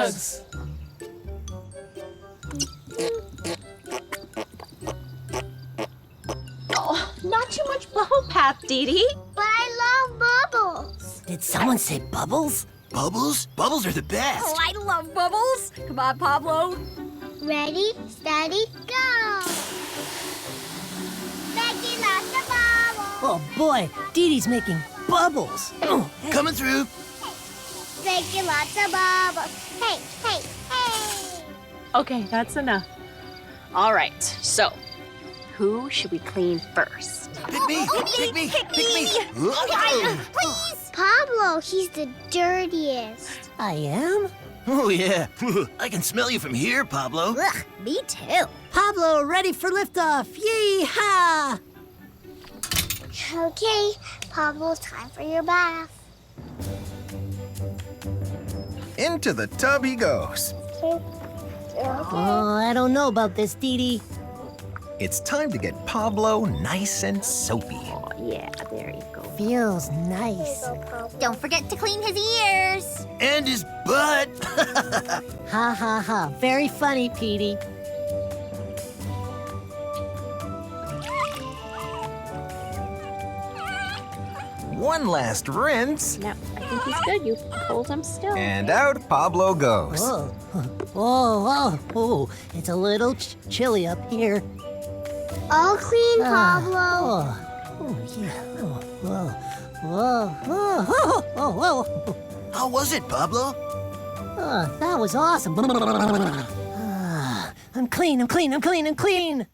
Pugs! Oh, not too much bubble bath, Dee Dee. But I love bubbles. Did someone say bubbles? Bubbles? Bubbles are the best. Oh, I love bubbles. Come on, Pablo. Ready, steady, go! Making lots of bubbles. Oh boy, Dee Dee's making bubbles. Oh, hey. Coming through. Making lots of bubbles. Hey, hey, hey! Okay, that's enough. All right, so who should we clean first? Pick me. Pick me. Pick me. Please. Pablo, he's the dirtiest. I am? Oh, yeah. I can smell you from here, Pablo. Ugh, me too. Pablo, ready for liftoff. Yee-haw! Okay, Pablo, time for your bath. Into the tub he goes. Okay. Oh, I don't know about this, Dee Dee. It's time to get Pablo nice and soapy. Oh, yeah, there you go. Feels nice. Don't forget to clean his ears. And his butt. Ha ha ha. Very funny, Petey. One last rinse, No, I think he's good. You hold him still. and out Pablo goes. Whoa. Whoa, whoa, whoa. It's a little chilly up here. All clean, Pablo. Oh, yeah. Oh, whoa. Whoa, whoa, whoa, whoa, whoa. How was it, Pablo? Oh, that was awesome. I'm clean, I'm clean, I'm clean, I'm clean.